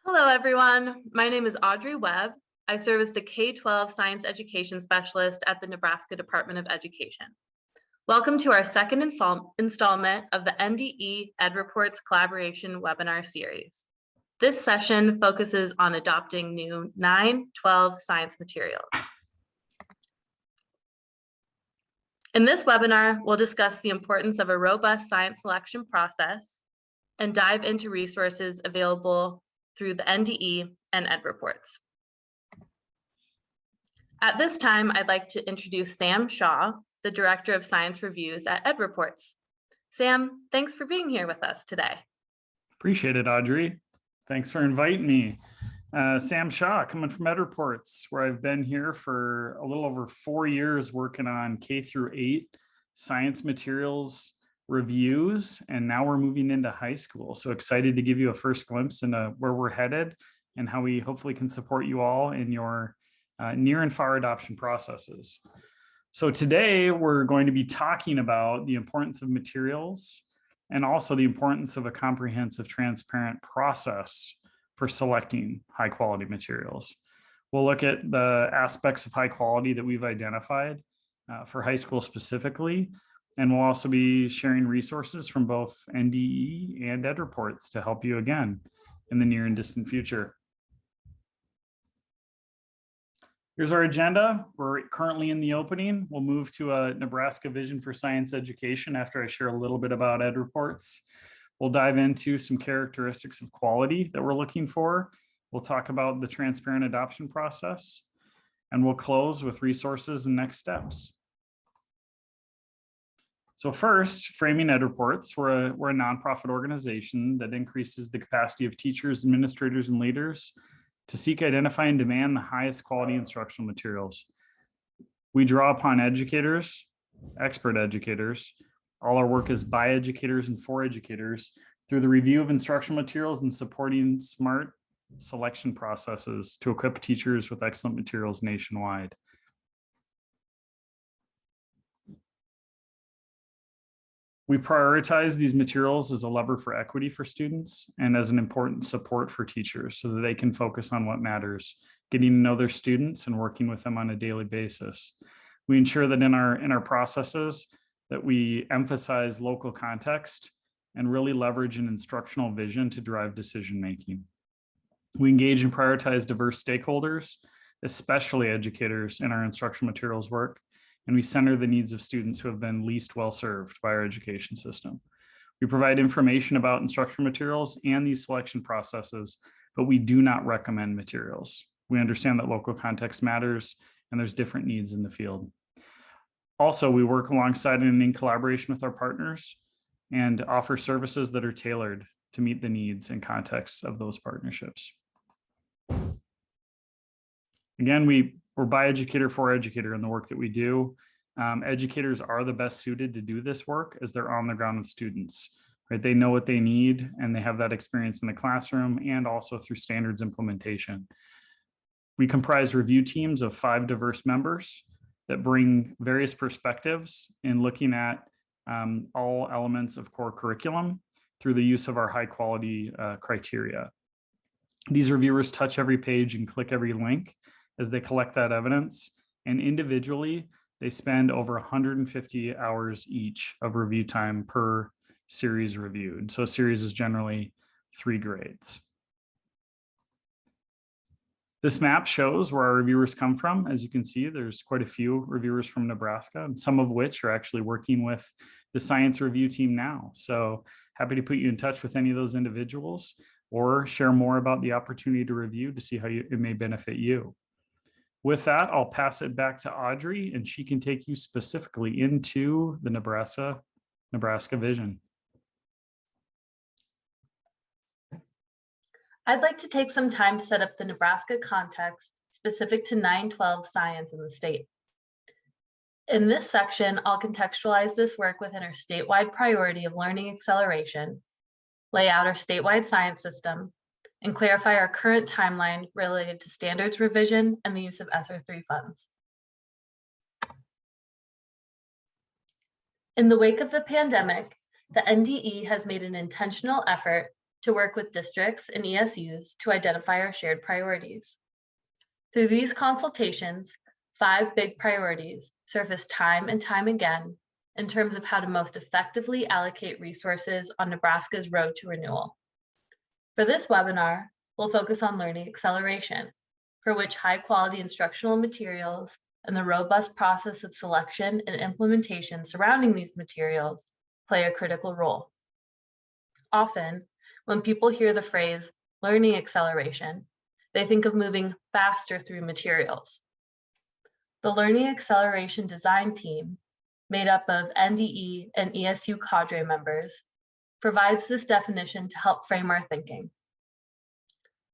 Hello, everyone. My name is Audrey Webb. I serve as the K-12 Science Education Specialist at the Nebraska Department of Education. Welcome to our second installment of the NDE EdReports collaboration webinar series. This session focuses on adopting new 9-12 science materials. In this webinar, we'll discuss the importance of a robust science selection process and dive into resources available through the NDE and EdReports. At this time, I'd like to introduce Sam Shaw, the Director of Science Reviews at EdReports. Sam, thanks for being here with us today. Appreciate it, Audrey. Thanks for inviting me. Sam Shaw, coming from EdReports, where I've been here for a little over 4 years working on K-8 science materials reviews, and now we're moving into high school. So excited to give you a first glimpse into where we're headed and how we hopefully can support you all in your near and far adoption processes. So today we're going to be talking about the importance of materials and also the importance of a comprehensive, transparent process for selecting high quality materials. We'll look at the aspects of high quality that we've identified for high school specifically. And we'll also be sharing resources from both NDE and EdReports to help you again in the near and distant future. Here's our agenda. We're currently in the opening. We'll move to a Nebraska vision for science education after I share a little bit about EdReports. We'll dive into some characteristics of quality that we're looking for. We'll talk about the transparent adoption process, and we'll close with resources and next steps. So first, framing EdReports, we're a nonprofit organization that increases the capacity of teachers, administrators, and leaders to seek, identify, and demand the highest quality instructional materials. We draw upon educators, expert educators. All our work is by educators and for educators through the review of instructional materials and supporting smart selection processes to equip teachers with excellent materials nationwide. We prioritize these materials as a lever for equity for students and as an important support for teachers so that they can focus on what matters, getting to know their students and working with them on a daily basis. We ensure that in our processes that we emphasize local context and really leverage an instructional vision to drive decision-making. We engage and prioritize diverse stakeholders, especially educators, in our instructional materials work. And we center the needs of students who have been least well served by our education system. We provide information about instructional materials and these selection processes, but we do not recommend materials. We understand that local context matters and there's different needs in the field. Also, we work alongside and in collaboration with our partners and offer services that are tailored to meet the needs and contexts of those partnerships. Again, we're by educator for educator in the work that we do. Educators are the best suited to do this work as they're on the ground with students, right? They know what they need and they have that experience in the classroom and also through standards implementation. We comprise review teams of 5 diverse members that bring various perspectives in looking at all elements of core curriculum through the use of our high quality criteria. These reviewers touch every page and click every link as they collect that evidence, and individually, they spend over 150 hours each of review time per series reviewed. So a series is generally 3 grades. This map shows where our reviewers come from. As you can see, there's quite a few reviewers from Nebraska, and some of which are actually working with the science review team now. So happy to put you in touch with any of those individuals or share more about the opportunity to review to see how it may benefit you. With that, I'll pass it back to Audrey, and she can take you specifically into the Nebraska vision. I'd like to take some time to set up the Nebraska context specific to 9-12 science in the state. In this section, I'll contextualize this work within our statewide priority of learning acceleration, lay out our statewide science system, and clarify our current timeline related to standards revision and the use of ESSER III funds. In the wake of the pandemic, the NDE has made an intentional effort to work with districts and ESUs to identify our shared priorities. Through these consultations, 5 big priorities surface time and time again in terms of how to most effectively allocate resources on Nebraska's road to renewal. For this webinar, we'll focus on learning acceleration, for which high-quality instructional materials and the robust process of selection and implementation surrounding these materials play a critical role. Often, when people hear the phrase learning acceleration, they think of moving faster through materials. The Learning Acceleration Design Team, made up of NDE and ESU cadre members, provides this definition to help frame our thinking.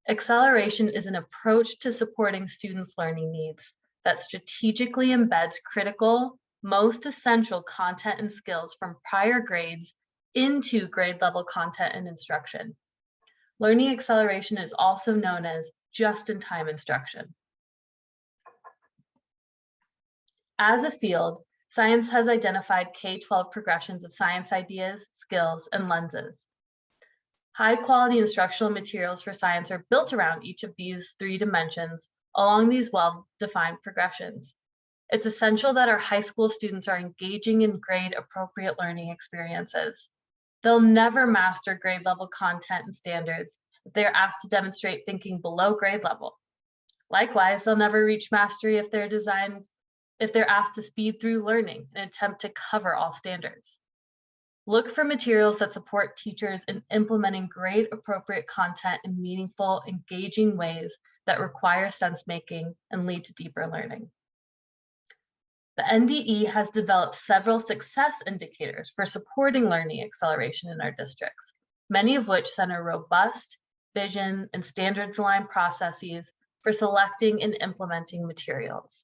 Acceleration is an approach to supporting students' learning needs that strategically embeds critical, most essential content and skills from prior grades into grade level content and instruction. Learning acceleration is also known as just-in-time instruction. As a field, science has identified K-12 progressions of science ideas, skills, and lenses. High-quality instructional materials for science are built around each of these 3 dimensions along these well-defined progressions. It's essential that our high school students are engaging in grade-appropriate learning experiences. They'll never master grade-level content and standards if they're asked to demonstrate thinking below grade level. Likewise, they'll never reach mastery if they're asked to speed through learning and attempt to cover all standards. Look for materials that support teachers in implementing grade-appropriate content in meaningful, engaging ways that require sense-making and lead to deeper learning. The NDE has developed several success indicators for supporting learning acceleration in our districts, many of which center robust, vision, and standards-aligned processes for selecting and implementing materials.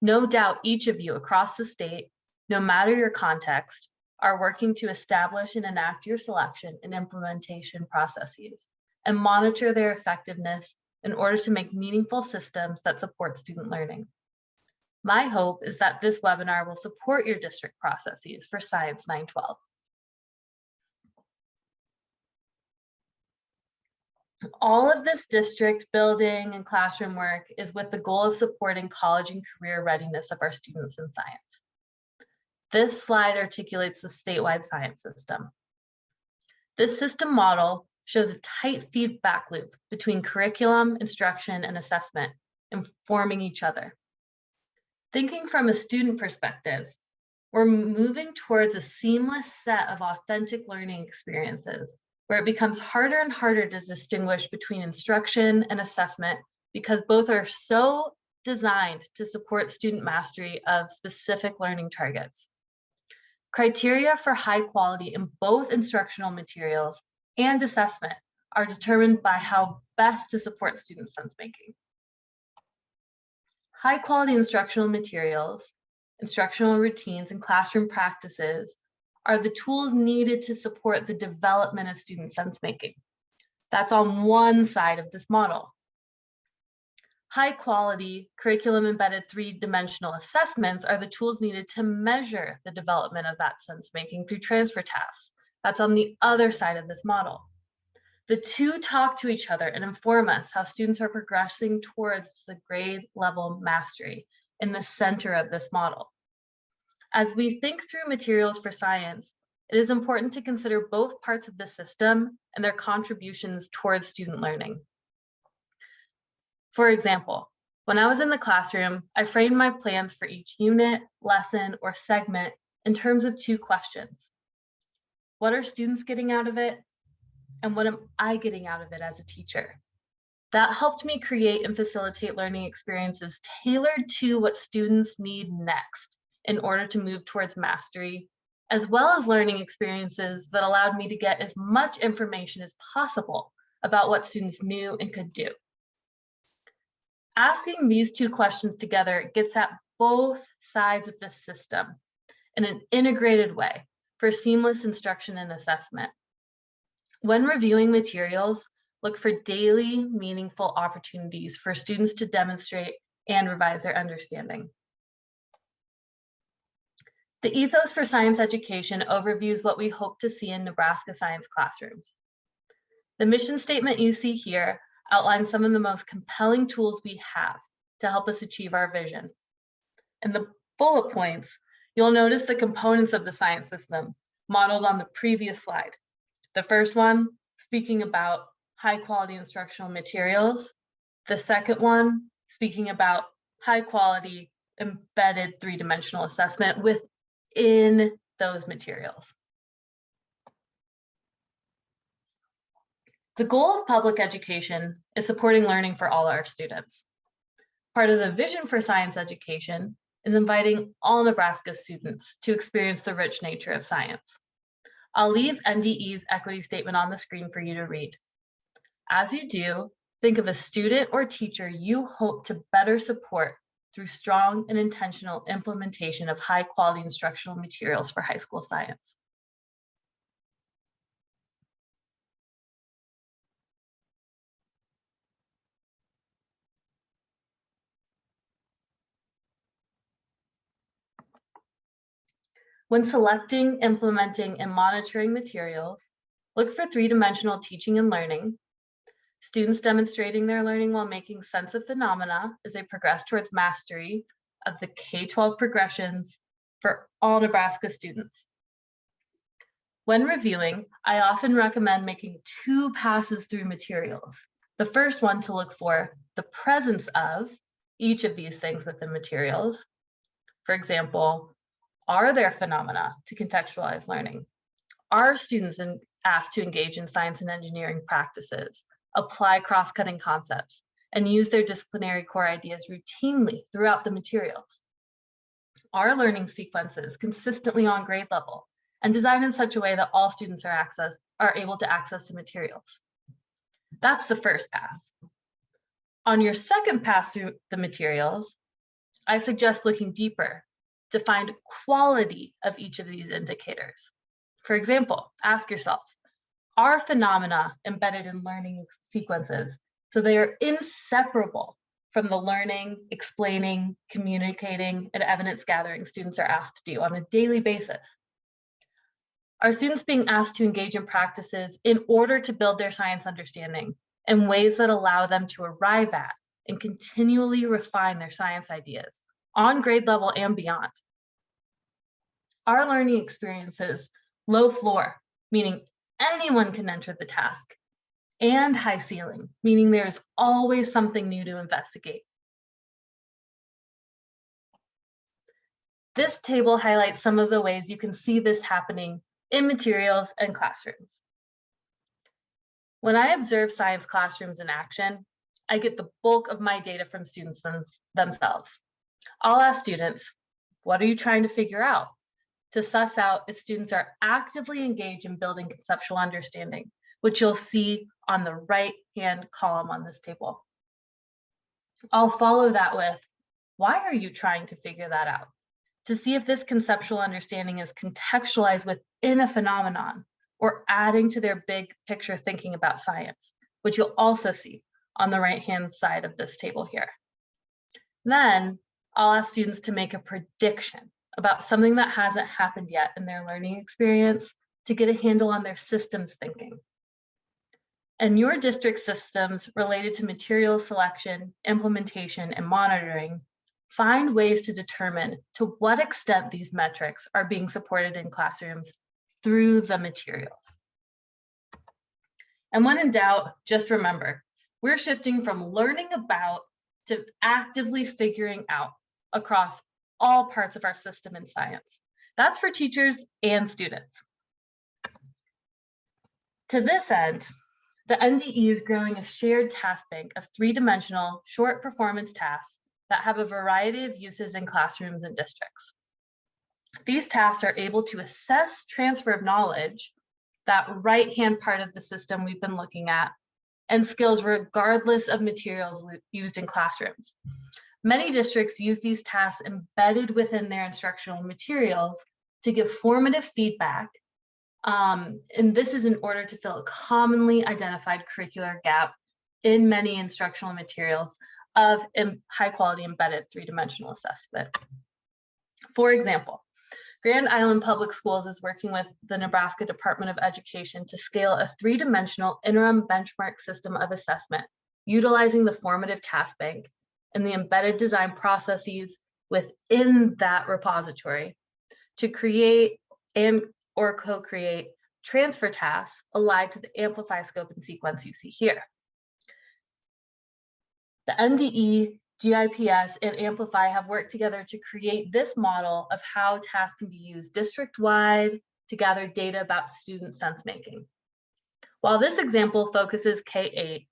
No doubt each of you across the state, no matter your context, are working to establish and enact your selection and implementation processes and monitor their effectiveness in order to make meaningful systems that support student learning. My hope is that this webinar will support your district processes for Science 912. All of this district building and classroom work is with the goal of supporting college and career readiness of our students in science. This slide articulates the statewide science system. This system model shows a tight feedback loop between curriculum, instruction, and assessment, informing each other. Thinking from a student perspective, we're moving towards a seamless set of authentic learning experiences where it becomes harder and harder to distinguish between instruction and assessment because both are so designed to support student mastery of specific learning targets. Criteria for high quality in both instructional materials and assessment are determined by how best to support student sense-making. High quality instructional materials, instructional routines, and classroom practices are the tools needed to support the development of student sense-making. That's on one side of this model. High quality curriculum embedded 3-dimensional assessments are the tools needed to measure the development of that sense-making through transfer tasks. That's on the other side of this model. The two talk to each other and inform us how students are progressing towards the grade level mastery in the center of this model. As we think through materials for science, it is important to consider both parts of the system and their contributions towards student learning. For example, when I was in the classroom, I framed my plans for each unit, lesson, or segment in terms of 2 questions. What are students getting out of it? And what am I getting out of it as a teacher? That helped me create and facilitate learning experiences tailored to what students need next in order to move towards mastery, as well as learning experiences that allowed me to get as much information as possible about what students knew and could do. Asking these 2 questions together gets at both sides of the system in an integrated way for seamless instruction and assessment. When reviewing materials, look for daily, meaningful opportunities for students to demonstrate and revise their understanding. The Ethos for Science Education overviews what we hope to see in Nebraska science classrooms. The mission statement you see here outlines some of the most compelling tools we have to help us achieve our vision. In the bullet points, you'll notice the components of the science system modeled on the previous slide. The first one, speaking about high quality instructional materials. The second one, speaking about high quality embedded three-dimensional assessment within those materials. The goal of public education is supporting learning for all our students. Part of the vision for science education is inviting all Nebraska students to experience the rich nature of science. I'll leave NDE's equity statement on the screen for you to read. As you do, think of a student or teacher you hope to better support through strong and intentional implementation of high quality instructional materials for high school science. When selecting, implementing, and monitoring materials, look for three-dimensional teaching and learning, students demonstrating their learning while making sense of phenomena as they progress towards mastery of the K-12 progressions for all Nebraska students. When reviewing, I often recommend making 2 passes through materials. The first one to look for the presence of each of these things within materials. For example, are there phenomena to contextualize learning? Are students asked to engage in science and engineering practices, apply cross-cutting concepts, and use their disciplinary core ideas routinely throughout the materials? Are learning sequences consistently on grade level and designed in such a way that all students are able to access the materials? That's the first pass. On your second pass through the materials, I suggest looking deeper to find quality of each of these indicators. For example, ask yourself, are phenomena embedded in learning sequences so they are inseparable from the learning, explaining, communicating, and evidence gathering students are asked to do on a daily basis? Are students being asked to engage in practices in order to build their science understanding in ways that allow them to arrive at and continually refine their science ideas on grade level and beyond? Our learning experiences low floor, meaning anyone can enter the task, and high ceiling, meaning there's always something new to investigate. This table highlights some of the ways you can see this happening in materials and classrooms. When I observe science classrooms in action, I get the bulk of my data from students themselves. I'll ask students, what are you trying to figure out? To suss out if students are actively engaged in building conceptual understanding, which you'll see on the right-hand column on this table. I'll follow that with, why are you trying to figure that out? To see if this conceptual understanding is contextualized within a phenomenon or adding to their big picture thinking about science, which you'll also see on the right-hand side of this table here. Then I'll ask students to make a prediction about something that hasn't happened yet in their learning experience to get a handle on their systems thinking. And your district systems related to material selection, implementation, and monitoring, find ways to determine to what extent these metrics are being supported in classrooms through the materials. And when in doubt, just remember, we're shifting from learning about to actively figuring out across all parts of our system in science. That's for teachers and students. To this end, the NDE is growing a shared task bank of three-dimensional short performance tasks that have a variety of uses in classrooms and districts. These tasks are able to assess transfer of knowledge, that right-hand part of the system we've been looking at, and skills regardless of materials used in classrooms. Many districts use these tasks embedded within their instructional materials to give formative feedback, and this is in order to fill a commonly identified curricular gap in many instructional materials of high quality embedded three-dimensional assessment. For example, Grand Island Public Schools is working with the Nebraska Department of Education to scale a 3-dimensional interim benchmark system of assessment, utilizing the formative task bank and the embedded design processes within that repository to create or co-create transfer tasks allied to the amplify scope and sequence you see here. The NDE, GIPS, and Amplify have worked together to create this model of how tasks can be used district-wide to gather data about student sense-making. While this example focuses K-8,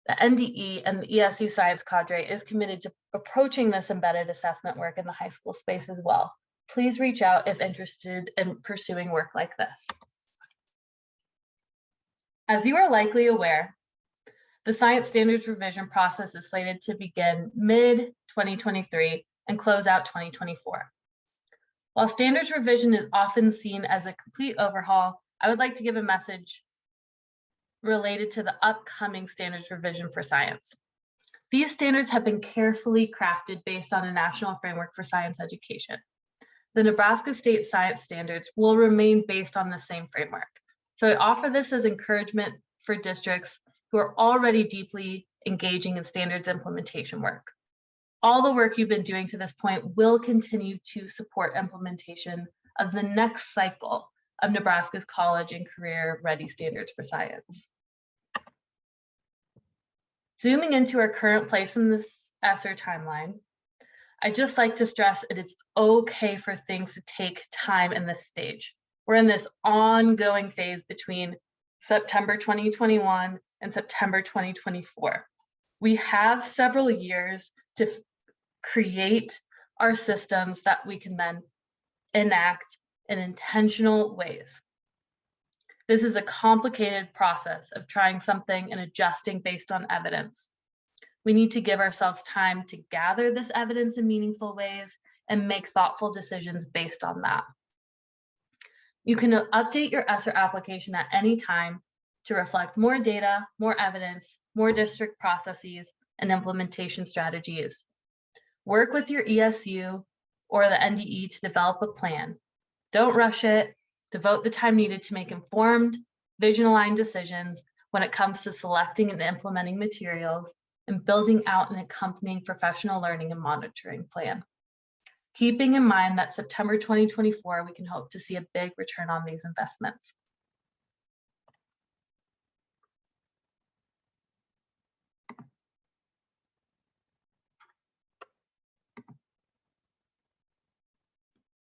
the NDE and the ESU Science Cadre is committed to approaching this embedded assessment work in the high school space as well. Please reach out if interested in pursuing work like this. As you are likely aware, the science standards revision process is slated to begin mid-2023 and close out 2024. While standards revision is often seen as a complete overhaul, I would like to give a message related to the upcoming standards revision for science. These standards have been carefully crafted based on a national framework for science education. The Nebraska State Science Standards will remain based on the same framework. So I offer this as encouragement for districts who are already deeply engaging in standards implementation work. All the work you've been doing to this point will continue to support implementation of the next cycle of Nebraska's college and career ready standards for science. Zooming into our current place in this ESSER timeline, I'd just like to stress that it's okay for things to take time in this stage. We're in this ongoing phase between September 2021 and September 2024. We have several years to create our systems that we can then enact in intentional ways. This is a complicated process of trying something and adjusting based on evidence. We need to give ourselves time to gather this evidence in meaningful ways and make thoughtful decisions based on that. You can update your ESSER application at any time to reflect more data, more evidence, more district processes, and implementation strategies. Work with your ESU or the NDE to develop a plan. Don't rush it. Devote the time needed to make informed, vision-aligned decisions when it comes to selecting and implementing materials and building out an accompanying professional learning and monitoring plan. Keeping in mind that September 2024, we can hope to see a big return on these investments.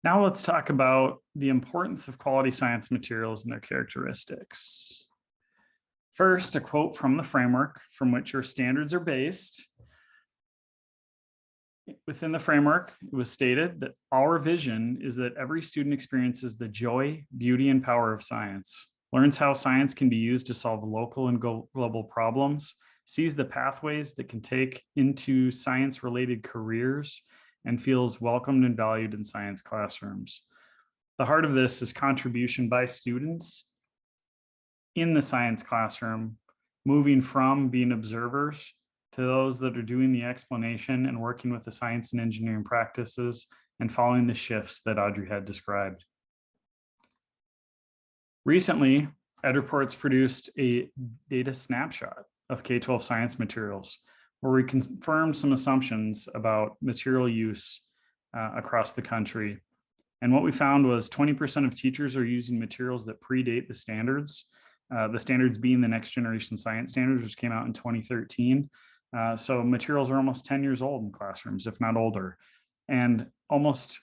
Now let's talk about the importance of quality science materials and their characteristics. First, a quote from the framework from which your standards are based. Within the framework, it was stated that our vision is that every student experiences the joy, beauty, and power of science, learns how science can be used to solve local and global problems, sees the pathways that can take into science-related careers, and feels welcomed and valued in science classrooms. The heart of this is contribution by students in the science classroom, moving from being observers to those that are doing the explanation and working with the science and engineering practices and following the shifts that Audrey had described. Recently, EdReports produced a data snapshot of K-12 science materials, where we confirmed some assumptions about material use across the country. And what we found was 20% of teachers are using materials that predate the standards being the next generation science standards, which came out in 2013. So materials are almost 10 years old in classrooms, if not older. And almost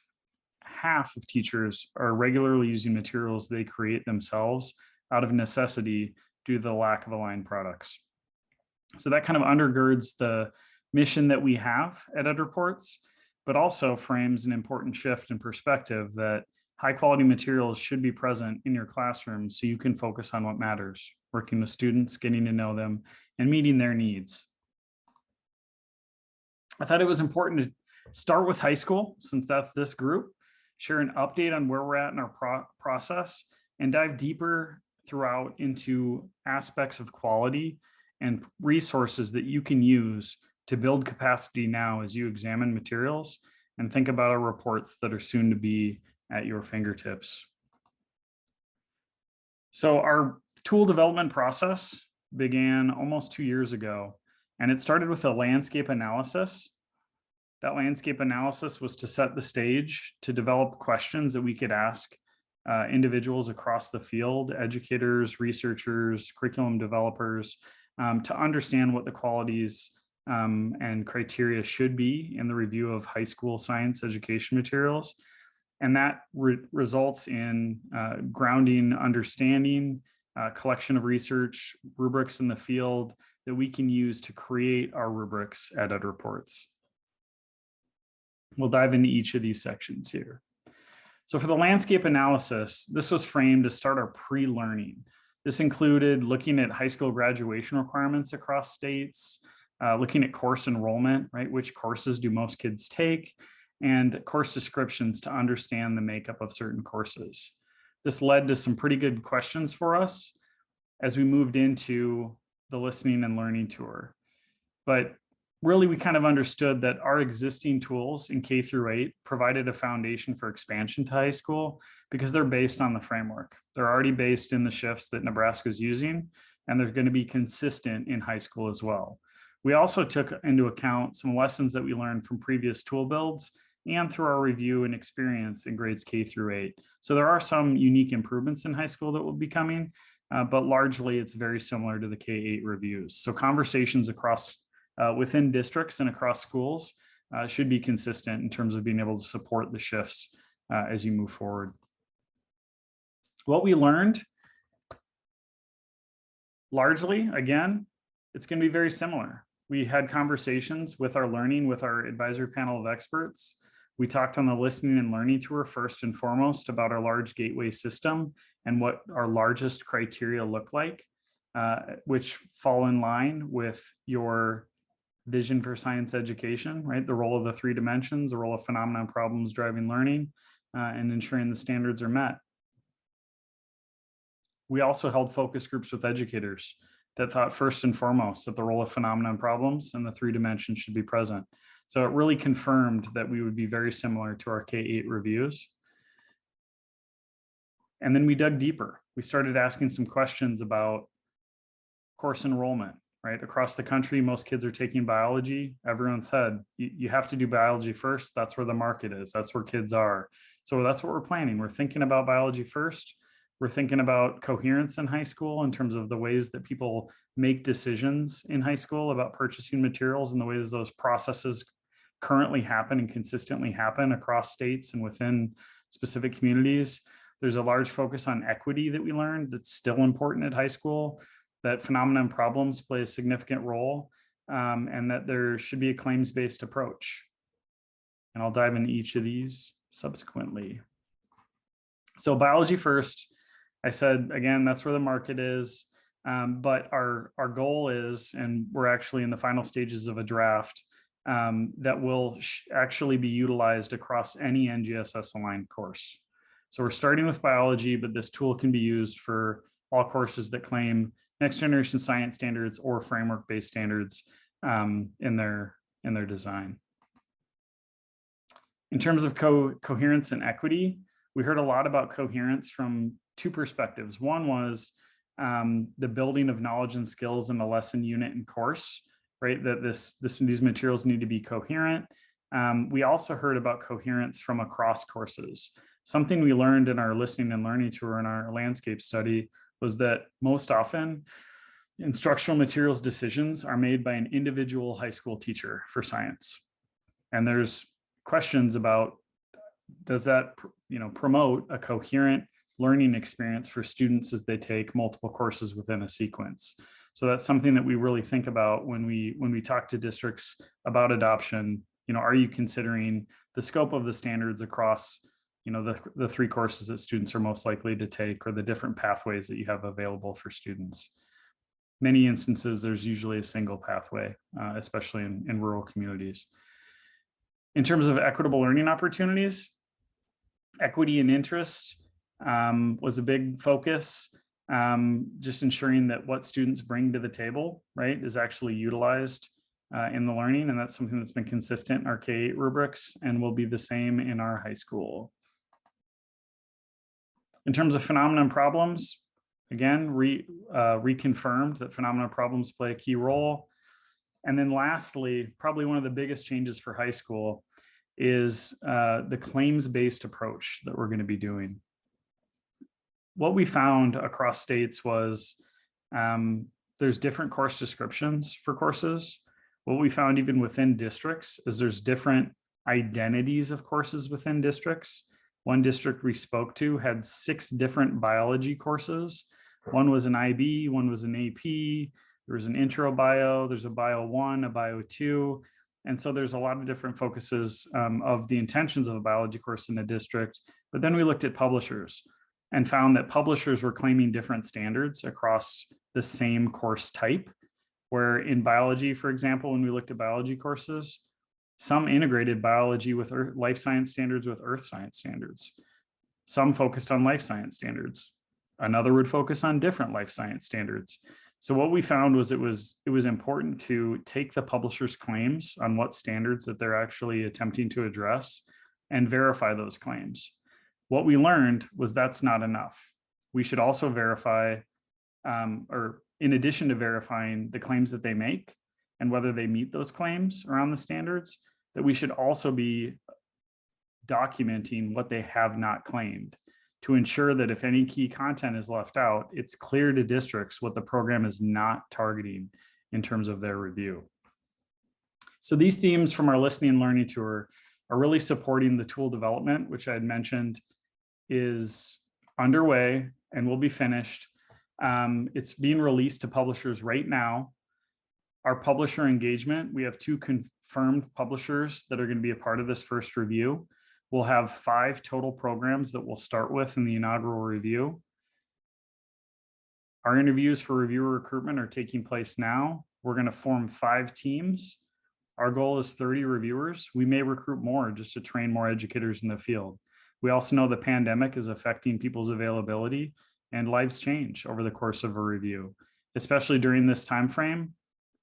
half of teachers are regularly using materials they create themselves out of necessity due to the lack of aligned products. So that kind of undergirds the mission that we have at EdReports, but also frames an important shift in perspective that high quality materials should be present in your classroom so you can focus on what matters, working with students, getting to know them, and meeting their needs. I thought it was important to start with high school, since that's this group, share an update on where we're at in our process, and dive deeper throughout into aspects of quality and resources that you can use to build capacity now as you examine materials and think about our reports that are soon to be at your fingertips. So our tool development process began almost 2 years ago, and it started with a landscape analysis. That landscape analysis was to set the stage to develop questions that we could ask individuals across the field, educators, researchers, curriculum developers, to understand what the qualities and criteria should be in the review of high school science education materials. And that results in grounding understanding, collection of research, rubrics in the field that we can use to create our rubrics at EdReports. We'll dive into each of these sections here. So for the landscape analysis, this was framed to start our pre-learning. This included looking at high school graduation requirements across states, looking at course enrollment, right? Which courses do most kids take, and course descriptions to understand the makeup of certain courses. This led to some pretty good questions for us as we moved into the listening and learning tour. But really, we kind of understood that our existing tools in K through 8 provided a foundation for expansion to high school because they're based on the framework. They're already based in the shifts that Nebraska is using, and they're going to be consistent in high school as well. We also took into account some lessons that we learned from previous tool builds and through our review and experience in grades K through 8. So there are some unique improvements in high school that will be coming, but largely it's very similar to the K-8 reviews. So conversations across within districts and across schools should be consistent in terms of being able to support the shifts as you move forward. What we learned, largely, again, it's going to be very similar. We had conversations with our learning, with our advisory panel of experts. We talked on the listening and learning tour first and foremost about our large gateway system and what our largest criteria look like, which fall in line with your vision for science education, right? The role of the 3 dimensions, the role of phenomena and problems driving learning, and ensuring the standards are met. We also held focus groups with educators that thought first and foremost that the role of phenomena and problems and the 3 dimensions should be present. So it really confirmed that we would be very similar to our K-8 reviews. And then we dug deeper. We started asking some questions about course enrollment. Right? Across the country, most kids are taking biology. Everyone said, you have to do biology first. That's where the market is. That's where kids are. So that's what we're planning. We're thinking about biology first. We're thinking about coherence in high school in terms of the ways that people make decisions in high school about purchasing materials and the ways those processes currently happen and consistently happen across states and within specific communities. There's a large focus on equity that we learned that's still important at high school, that phenomena and problems play a significant role, and that there should be a claims-based approach. And I'll dive into each of these subsequently. So biology first, I said, again, that's where the market is, but our goal is, and we're actually in the final stages of a draft that will actually be utilized across any NGSS aligned course. So we're starting with biology, but this tool can be used for all courses that claim next generation science standards or framework-based standards in their design. In terms of coherence and equity, we heard a lot about coherence from 2 perspectives. One was the building of knowledge and skills in the lesson, unit, and course, right? That these materials need to be coherent. We also heard about coherence from across courses. Something we learned in our listening and learning tour in our landscape study was that most often instructional materials decisions are made by an individual high school teacher for science. And there's questions about, does that promote a coherent learning experience for students as they take multiple courses within a sequence? So that's something that we really think about when we talk to districts about adoption. Are you considering the scope of the standards across the 3 courses that students are most likely to take, or the different pathways that you have available for students? Many instances, there's usually a single pathway, especially in rural communities. In terms of equitable learning opportunities, equity and interest was a big focus. Just ensuring that what students bring to the table, right, is actually utilized in the learning. And that's something that's been consistent in our K-8 rubrics and will be the same in our high school. In terms of phenomena and problems, again, reconfirmed that phenomena and problems play a key role. And then lastly, probably one of the biggest changes for high school is the claims-based approach that we're going to be doing. What we found across states was there's different course descriptions for courses. What we found even within districts is there's different identities of courses within districts. One district we spoke to had 6 different biology courses. One was an IB, one was an AP, there was an intro bio, there's a bio 1, a bio 2. And so there's a lot of different focuses of the intentions of a biology course in a district. But then we looked at publishers and found that publishers were claiming different standards across the same course type, where in biology, for example, when we looked at biology courses, some integrated biology with life science standards with earth science standards. Some focused on life science standards. Another would focus on different life science standards. So what we found was it was important to take the publisher's claims on what standards that they're actually attempting to address and verify those claims. What we learned was that's not enough. We should also verify, or in addition to verifying the claims that they make and whether they meet those claims around the standards, that we should also be documenting what they have not claimed to ensure that if any key content is left out, it's clear to districts what the program is not targeting in terms of their review. So these themes from our listening and learning tour are really supporting the tool development, which I had mentioned is underway and will be finished. It's being released to publishers right now. Our publisher engagement, we have 2 confirmed publishers that are going to be a part of this first review. We'll have 5 total programs that we'll start with in the inaugural review. Our interviews for reviewer recruitment are taking place now. We're going to form 5 teams. Our goal is 30 reviewers. We may recruit more just to train more educators in the field. We also know the pandemic is affecting people's availability and lives change over the course of a review, especially during this time frame.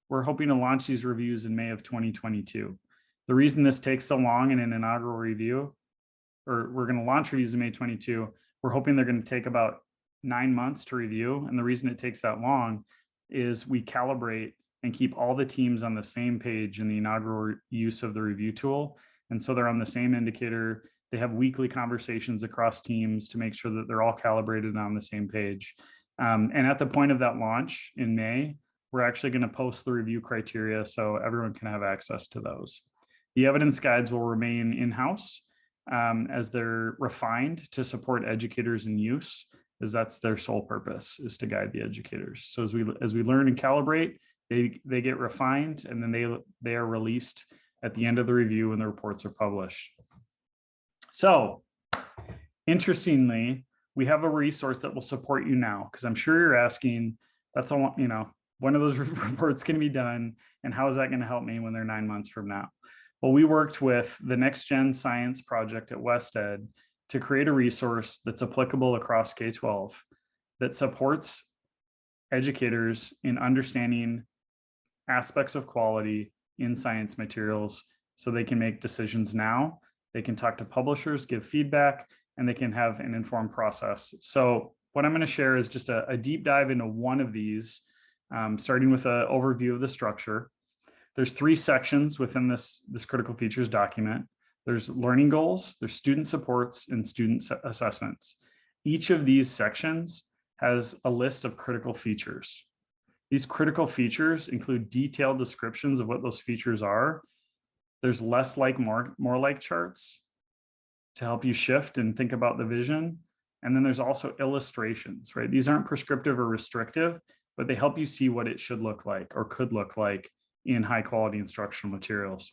We're hoping to launch these reviews in May of 2022. The reason this takes so long in an inaugural review, or we're going to launch reviews in May 22, we're hoping they're going to take about 9 months to review. And the reason it takes that long is we calibrate and keep all the teams on the same page in the inaugural use of the review tool. And so they're on the same indicator. They have weekly conversations across teams to make sure that they're all calibrated on the same page. And at the point of that launch in May, we're actually going to post the review criteria so everyone can have access to those. The evidence guides will remain in-house as they're refined to support educators in use, as that's their sole purpose, is to guide the educators. So as we learn and calibrate, they get refined, and then they are released at the end of the review when the reports are published. So interestingly, we have a resource that will support you now, because I'm sure you're asking, that's a, when are those reports going to be done, and how is that going to help me when they're 9 months from now? Well, we worked with the Next Gen Science Project at WestEd to create a resource that's applicable across K-12 that supports educators in understanding aspects of quality in science materials so they can make decisions now. They can talk to publishers, give feedback, and they can have an informed process. So what I'm going to share is just a deep dive into one of these, starting with an overview of the structure. There's 3 sections within this critical features document. There's learning goals, there's student supports, and student assessments. Each of these sections has a list of critical features. These critical features include detailed descriptions of what those features are. There's less like, more like charts to help you shift and think about the vision. And then there's also illustrations, right? These aren't prescriptive or restrictive, but they help you see what it should look like or could look like in high quality instructional materials.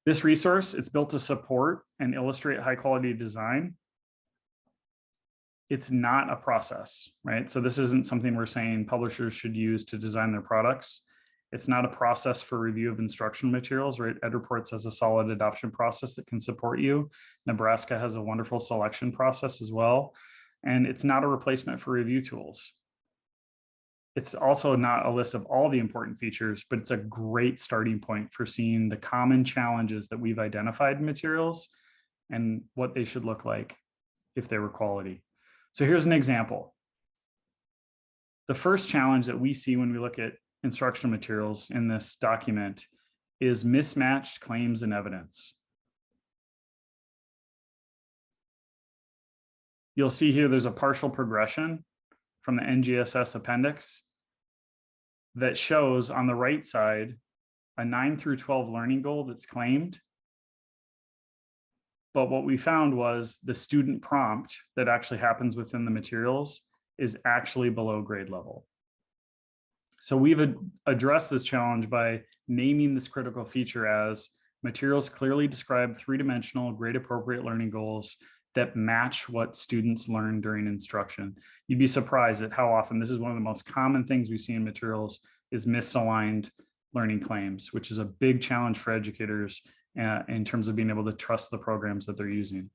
This resource, it's built to support and illustrate high quality design. It's not a process, right? So this isn't something we're saying publishers should use to design their products. It's not a process for review of instructional materials, right? EdReports has a solid adoption process that can support you. Nebraska has a wonderful selection process as well. And it's not a replacement for review tools. It's also not a list of all the important features, but it's a great starting point for seeing the common challenges that we've identified in materials and what they should look like. if they were quality. So here's an example. The first challenge that we see when we look at instructional materials in this document is mismatched claims and evidence. You'll see here there's a partial progression from the NCCRS-S appendix that shows on the right side a 9 through 12 learning goal that's claimed. But what we found was the student prompt that actually happens within the materials is actually below grade level. So we've addressed this challenge by naming this critical feature as materials clearly describe three-dimensional grade appropriate learning goals that match what students learn during instruction. You'd be surprised at how often this is one of the most common things we see in materials is misaligned learning claims, which is a big challenge for educators in terms of being able to trust the programs that they're using.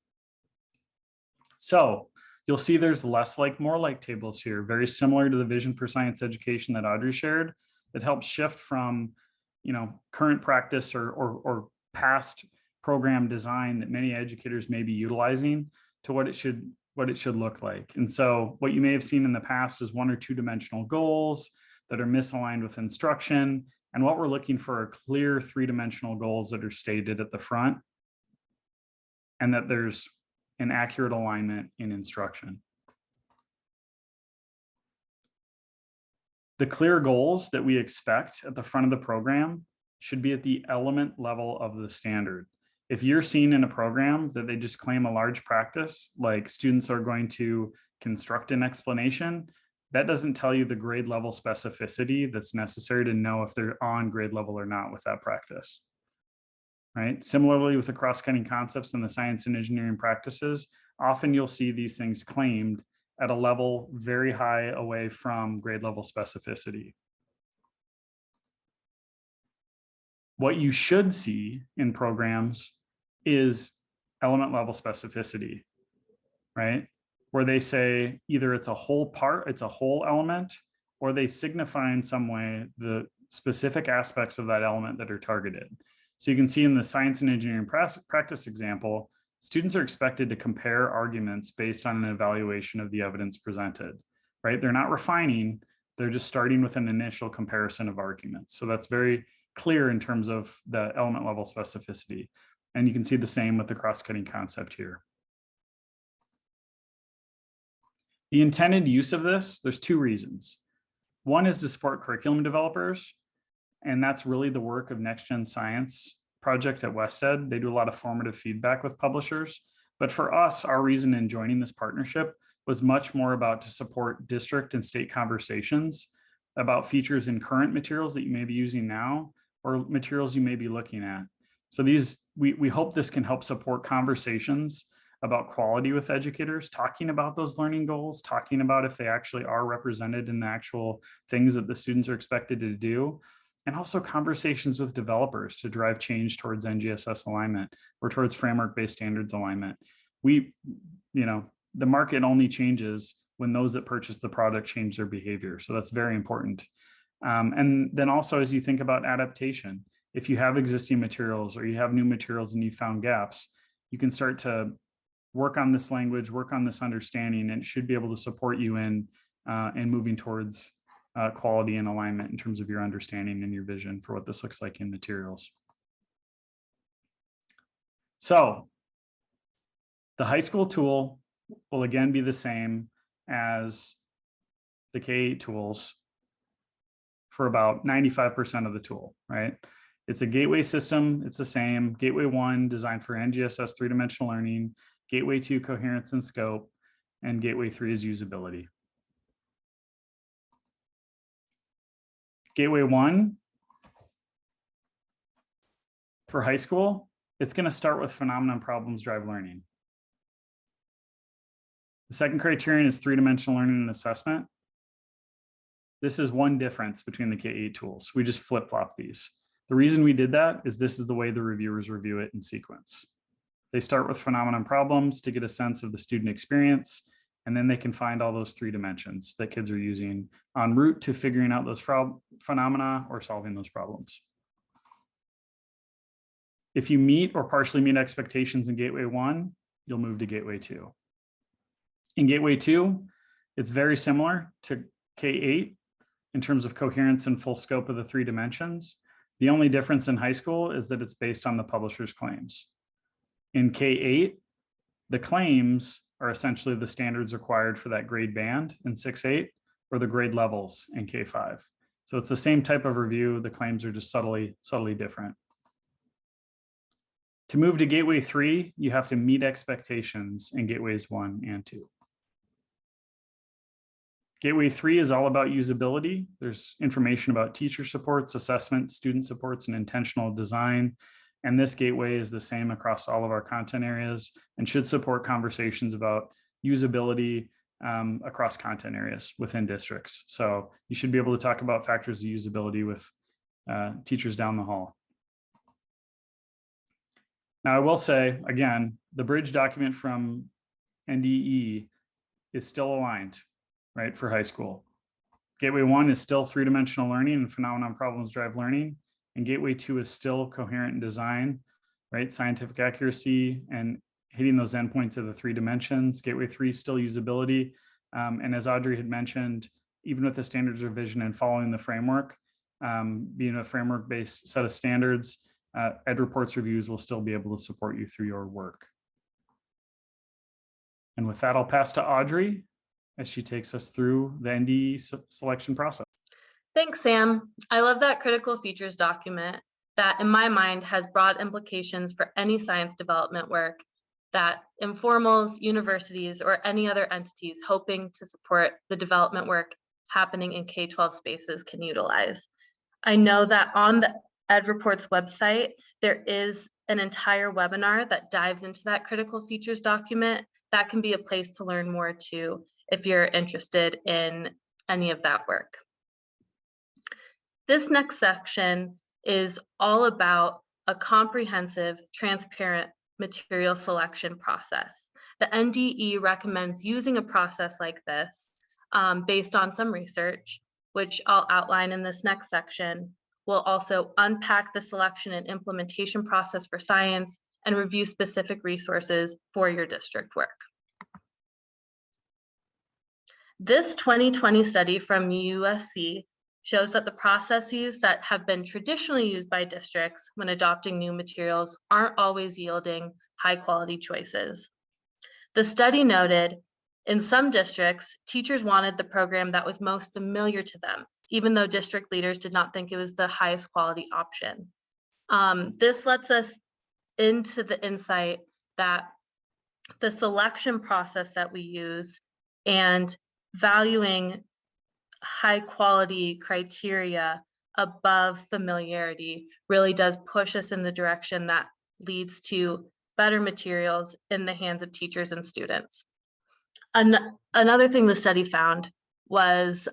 So you'll see there's less like, more like tables here, very similar to the vision for science education that Audrey shared, that helps shift from, current practice or past program design that many educators may be utilizing to what it should look like. And so what you may have seen in the past is 1 or 2 dimensional goals that are misaligned with instruction. And what we're looking for are clear 3-dimensional goals that are stated at the front and that there's an accurate alignment in instruction. The clear goals that we expect at the front of the program should be at the element level of the standard. If you're seeing in a program that they just claim a large practice, like students are going to construct an explanation, that doesn't tell you the grade level specificity that's necessary to know if they're on grade level or not with that practice. Right? Similarly, with the cross-cutting concepts and the science and engineering practices, often you'll see these things claimed at a level very high away from grade level specificity. What you should see in programs is element level specificity, right? Where they say either it's a whole part, it's a whole element, or they signify in some way the specific aspects of that element that are targeted. So you can see in the science and engineering practice example, students are expected to compare arguments based on an evaluation of the evidence presented, right? They're not refining, they're just starting with an initial comparison of arguments. So that's very clear in terms of the element level specificity. And you can see the same with the cross-cutting concept here. The intended use of this, there's 2 reasons. One is to support curriculum developers, and that's really the work of Next Gen Science project at WestEd. They do a lot of formative feedback with publishers. But for us, our reason in joining this partnership was much more about to support district and state conversations about features in current materials that you may be using now or materials you may be looking at. So we hope this can help support conversations about quality with educators, talking about those learning goals, talking about if they actually are represented in the actual things that the students are expected to do, and also conversations with developers to drive change towards NGSS alignment or towards framework-based standards alignment. The market only changes when those that purchase the product change their behavior. So that's very important. And then also, as you think about adaptation, if you have existing materials or you have new materials and you found gaps, you can start to work on this language, work on this understanding, and it should be able to support you in moving towards quality and alignment in terms of your understanding and your vision for what this looks like in materials. So the high school tool will again be the same as the K-8 tools for about 95% of the tool, right? It's a gateway system. It's the same. Gateway 1 designed for NGSS 3-dimensional learning. Gateway 2 coherence and scope, and Gateway 3 is usability. Gateway 1 for high school, it's going to start with phenomenon problems drive learning. The second criterion is 3-dimensional learning and assessment. This is one difference between the K-8 tools. We just flip-flop these. The reason we did that is this is the way the reviewers review it in sequence. They start with phenomenon problems to get a sense of the student experience, and then they can find all those 3 dimensions that kids are using en route to figuring out those phenomena or solving those problems. If you meet or partially meet expectations in Gateway 1, you'll move to Gateway 2. In Gateway 2, it's very similar to K8 in terms of coherence and full scope of the 3 dimensions. The only difference in high school is that it's based on the publisher's claims. In K8, the claims are essentially the standards required for that grade band in 6-8 or the grade levels in K5. So it's the same type of review. The claims are just subtly different. To move to Gateway 3, you have to meet expectations in Gateways 1 and 2. Gateway 3 is all about usability. There's information about teacher supports, assessment, student supports, and intentional design. And this gateway is the same across all of our content areas and should support conversations about usability across content areas within districts. So you should be able to talk about factors of usability with teachers down the hall. Now, I will say, again, the bridge document from NDE is still aligned, right, for high school. Gateway 1 is still 3-dimensional learning and phenomenon problems drive learning. And Gateway 2 is still coherent in design, right? Scientific accuracy and hitting those endpoints of the 3 dimensions. Gateway 3 is still usability. And as Audrey had mentioned, even with the standards revision and following the framework, being a framework-based set of standards, EdReports reviews will still be able to support you through your work. And with that, I'll pass to Audrey as she takes us through the NDE selection process. Thanks, Sam. I love that critical features document that, in my mind, has broad implications for any science development work that informals, universities, or any other entities hoping to support the development work happening in K-12 spaces can utilize. I know that on the EdReports website, there is an entire webinar that dives into that critical features document. That can be a place to learn more too, if you're interested in any of that work. This next section is all about a comprehensive, transparent material selection process. The NDE recommends using a process like this based on some research, which I'll outline in this next section. We'll also unpack the selection and implementation process for science and review specific resources for your district work. This 2020 study from USC shows that the processes that have been traditionally used by districts when adopting new materials aren't always yielding high quality choices. The study noted in some districts, teachers wanted the program that was most familiar to them, even though district leaders did not think it was the highest quality option. This lets us into the insight that the selection process that we use and valuing high quality criteria above familiarity really does push us in the direction that leads to better materials in the hands of teachers and students. Another thing the study found was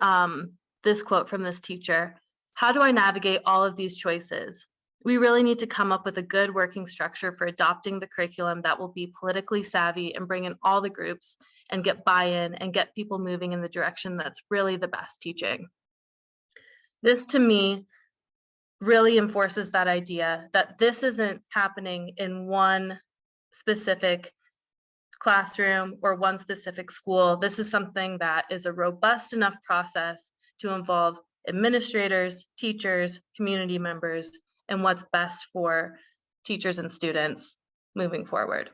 this quote from this teacher: "How do I navigate all of these choices? We really need to come up with a good working structure for adopting the curriculum that will be politically savvy and bring in all the groups and get buy-in and get people moving in the direction that's really the best teaching." This, to me, really enforces that idea that this isn't happening in one specific classroom or one specific school. This is something that is a robust enough process to involve administrators, teachers, community members, and what's best for teachers and students moving forward.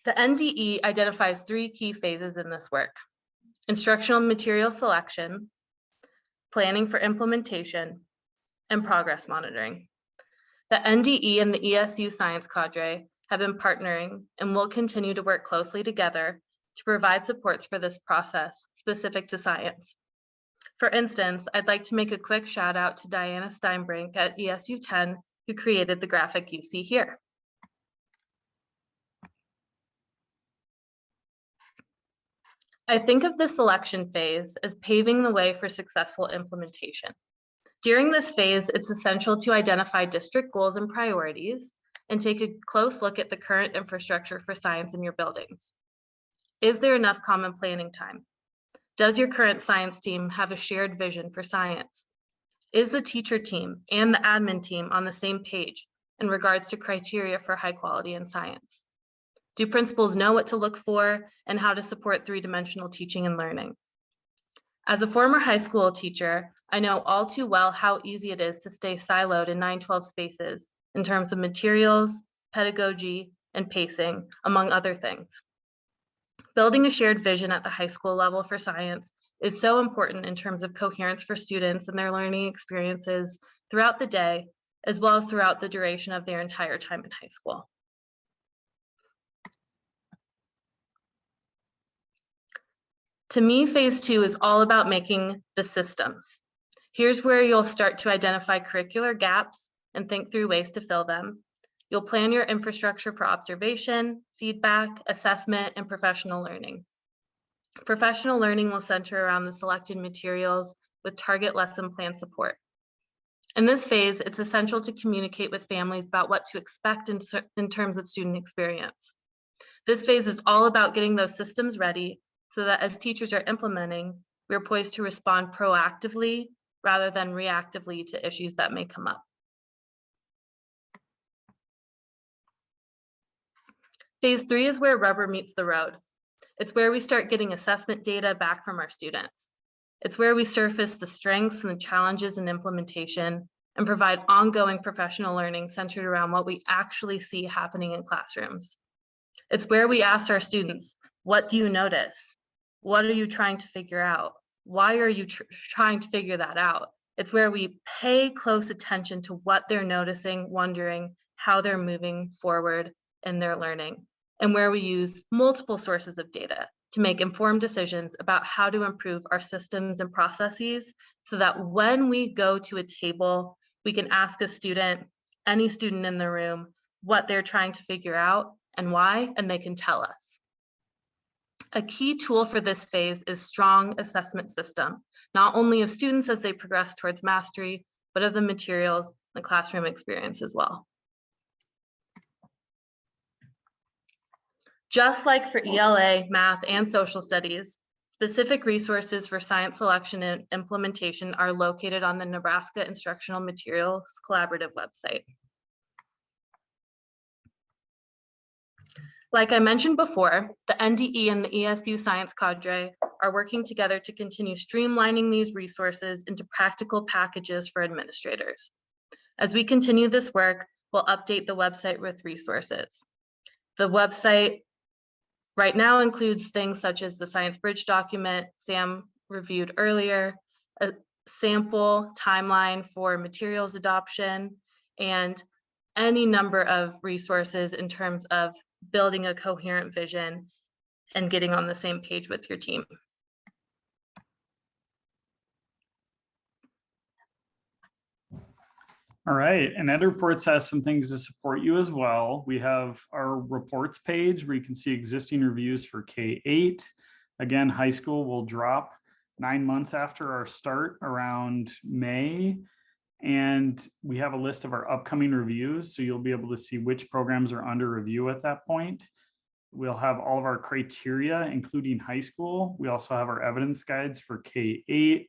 The NDE identifies 3 key phases in this work: instructional material selection, planning for implementation, and progress monitoring. The NDE and the ESU Science Cadre have been partnering and will continue to work closely together to provide supports for this process specific to science. For instance, I'd like to make a quick shout out to Diana Steinbrink at ESU 10, who created the graphic you see here. I think of the selection phase as paving the way for successful implementation. During this phase, it's essential to identify district goals and priorities and take a close look at the current infrastructure for science in your buildings. Is there enough common planning time? Does your current science team have a shared vision for science? Is the teacher team and the admin team on the same page in regards to criteria for high quality in science? Do principals know what to look for and how to support three-dimensional teaching and learning? As a former high school teacher, I know all too well how easy it is to stay siloed in 912 spaces in terms of materials, pedagogy, and pacing, among other things. Building a shared vision at the high school level for science is so important in terms of coherence for students and their learning experiences throughout the day, as well as throughout the duration of their entire time in high school. To me, phase 2 is all about making the systems. Here's where you'll start to identify curricular gaps and think through ways to fill them. You'll plan your infrastructure for observation, feedback, assessment, and professional learning. Professional learning will center around the selected materials with target lesson plan support. In this phase, it's essential to communicate with families about what to expect in terms of student experience. This phase is all about getting those systems ready so that as teachers are implementing, we're poised to respond proactively rather than reactively to issues that may come up. Phase 3 is where rubber meets the road. It's where we start getting assessment data back from our students. It's where we surface the strengths and the challenges in implementation and provide ongoing professional learning centered around what we actually see happening in classrooms. It's where we ask our students, what do you notice? What are you trying to figure out? Why are you trying to figure that out? It's where we pay close attention to what they're noticing, wondering how they're moving forward in their learning, and where we use multiple sources of data to make informed decisions about how to improve our systems and processes so that when we go to a table, we can ask a student, any student in the room, what they're trying to figure out and why, and they can tell us. A key tool for this phase is strong assessment system, not only of students as they progress towards mastery, but of the materials and the classroom experience as well. Just like for ELA, math, and social studies, specific resources for science selection and implementation are located on the Nebraska Instructional Materials Collaborative website. Like I mentioned before, the NDE and the ESU Science Cadre are working together to continue streamlining these resources into practical packages for administrators. As we continue this work, we'll update the website with resources. The website right now includes things such as the Science Bridge document Sam reviewed earlier, a sample timeline for materials adoption, and any number of resources in terms of building a coherent vision and getting on the same page with your team. All right, and EdReports has some things to support you as well. We have our reports page where you can see existing reviews for K-8. Again, high school will drop 9 months after our start around May. And we have a list of our upcoming reviews, so you'll be able to see which programs are under review at that point. We'll have all of our criteria, including high school. We also have our evidence guides for K-8.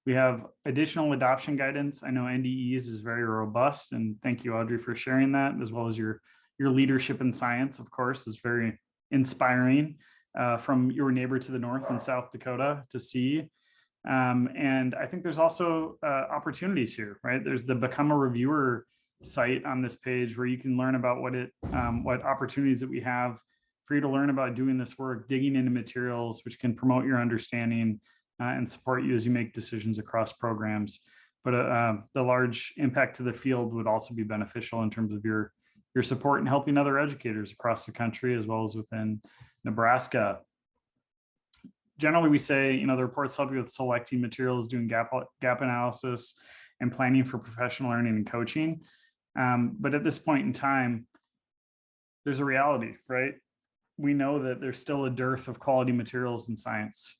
We have additional adoption guidance. I know NDEs is very robust, and thank you, Audrey, for sharing that, as well as your leadership in science, of course, is very inspiring from your neighbor to the north in South Dakota to see. And I think there's also opportunities here, right? There's the Become a Reviewer site on this page where you can learn about what opportunities that we have for you to learn about doing this work, digging into materials, which can promote your understanding and support you as you make decisions across programs. But the large impact to the field would also be beneficial in terms of your support in helping other educators across the country, as well as within Nebraska. Generally, we say, the reports help you with selecting materials, doing gap analysis, and planning for professional learning and coaching. But at this point in time, there's a reality, right? We know that there's still a dearth of quality materials in science,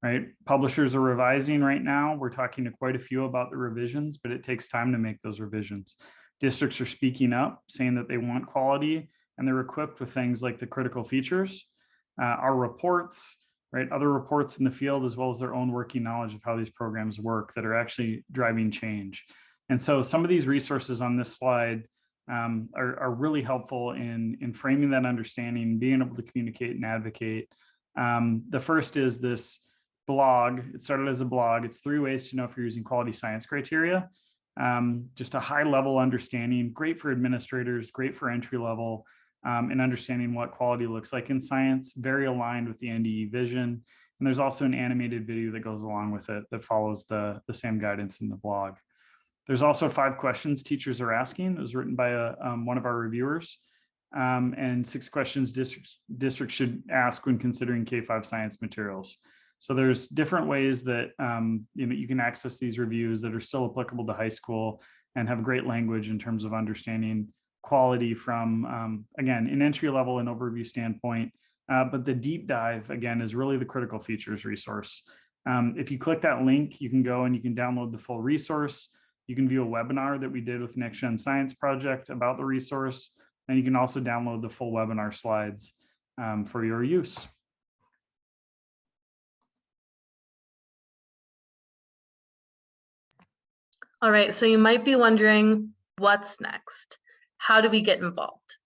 right? Publishers are revising right now. We're talking to quite a few about the revisions, but it takes time to make those revisions. Districts are speaking up, saying that they want quality, and they're equipped with things like the critical features, our reports, right? Other reports in the field, as well as their own working knowledge of how these programs work that are actually driving change. And so some of these resources on this slide are really helpful in framing that understanding, being able to communicate and advocate. The first is this blog. It started as a blog. It's 3 ways to know if you're using quality science criteria. Just a high level understanding, great for administrators, great for entry level, and understanding what quality looks like in science, very aligned with the NDE vision. And there's also an animated video that goes along with it that follows the same guidance in the blog. There's also 5 questions teachers are asking. It was written by one of our reviewers, and 6 questions districts should ask when considering K-5 science materials. So there's different ways that you can access these reviews that are still applicable to high school and have great language in terms of understanding quality from, again, an entry level and overview standpoint. But the deep dive, again, is really the critical features resource. If you click that link, you can go and you can download the full resource. You can view a webinar that we did with Next Gen Science Project about the resource. And you can also download the full webinar slides for your use. All right, so you might be wondering, what's next? How do we get involved?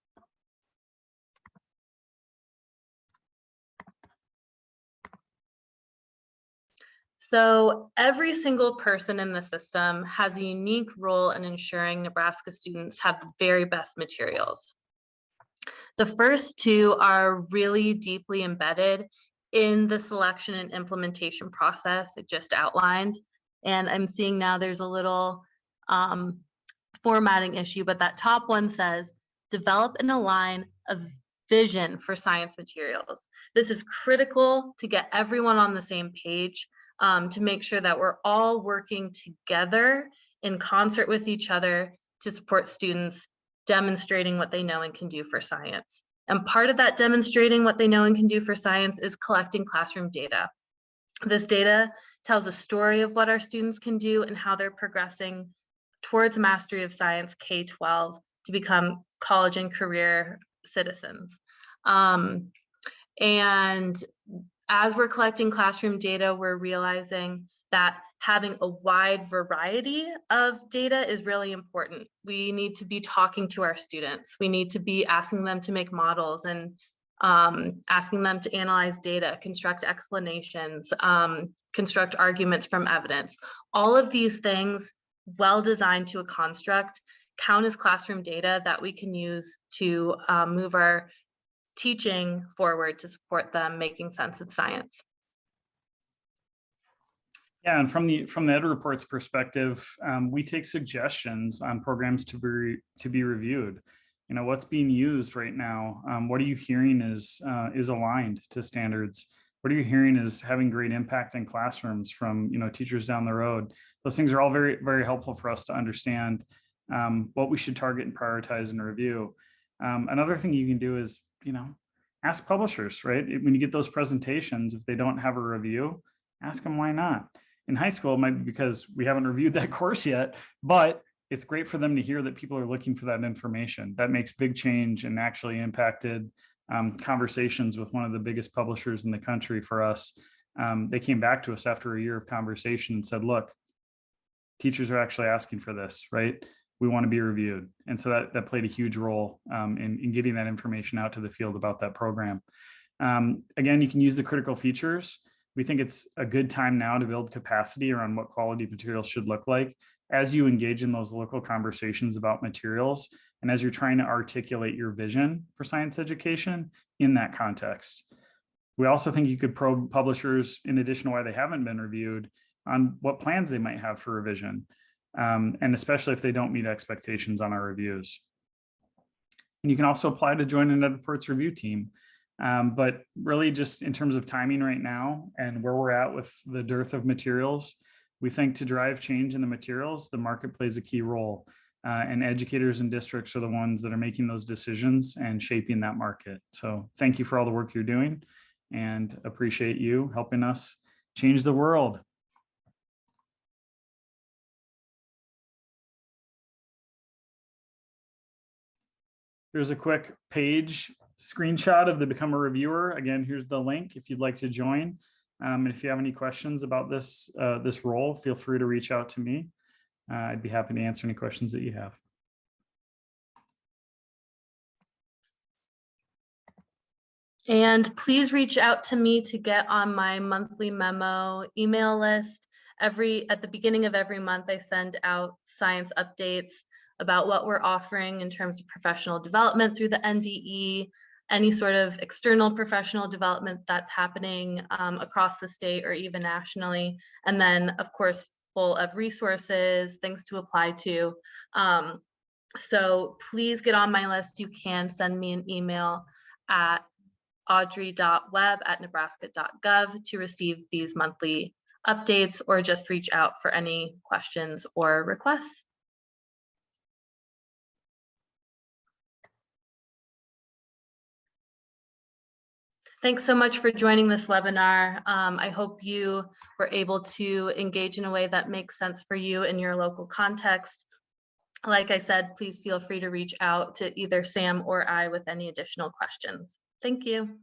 So every single person in the system has a unique role in ensuring Nebraska students have the very best materials. The first 2 are really deeply embedded in the selection and implementation process I just outlined. And I'm seeing now there's a little formatting issue, but that top one says, develop and align a vision for science materials. This is critical to get everyone on the same page, to make sure that we're all working together in concert with each other to support students demonstrating what they know and can do for science. And part of that demonstrating what they know and can do for science is collecting classroom data. This data tells a story of what our students can do and how they're progressing towards mastery of science K-12 to become college and career citizens. And as we're collecting classroom data, we're realizing that having a wide variety of data is really important. We need to be talking to our students. We need to be asking them to make models and asking them to analyze data, construct explanations, construct arguments from evidence. All of these things, well designed to a construct, count as classroom data that we can use to move our teaching forward to support them making sense of science. Yeah, and from the EdReports perspective, we take suggestions on programs to be reviewed. You know, what's being used right now? What are you hearing is aligned to standards? What are you hearing is having great impact in classrooms from teachers down the road? Those things are all very, very helpful for us to understand what we should target and prioritize and review. Another thing you can do is ask publishers, right? When you get those presentations, if they don't have a review, ask them why not. In high school, it might be because we haven't reviewed that course yet, but it's great for them to hear that people are looking for that information. That makes big change and actually impacted conversations with one of the biggest publishers in the country for us. They came back to us after a year of conversation and said, look, teachers are actually asking for this, right? We want to be reviewed. And so that played a huge role in getting that information out to the field about that program. Again, you can use the critical features. We think it's a good time now to build capacity around what quality materials should look like as you engage in those local conversations about materials and as you're trying to articulate your vision for science education in that context. We also think you could probe publishers, in addition to why they haven't been reviewed, on what plans they might have for revision, and especially if they don't meet expectations on our reviews. And you can also apply to join an EdReports review team. But really just in terms of timing right now and where we're at with the dearth of materials, we think to drive change in the materials, the market plays a key role. And educators and districts are the ones that are making those decisions and shaping that market. So thank you for all the work you're doing and appreciate you helping us change the world. Here's a quick page screenshot of the Become a Reviewer. Again, here's the link if you'd like to join. And if you have any questions about this role, feel free to reach out to me. I'd be happy to answer any questions that you have. And please reach out to me to get on my monthly memo email list. At the beginning of every month, I send out science updates about what we're offering in terms of professional development through the NDE, any sort of external professional development that's happening across the state or even nationally. And then, of course, full of resources, things to apply to. So please get on my list. You can send me an email at audrey.webb@nebraska.gov to receive these monthly updates, or just reach out for any questions or requests. Thanks so much for joining this webinar. I hope you were able to engage in a way that makes sense for you in your local context. Like I said, please feel free to reach out to either Sam or I with any additional questions. Thank you.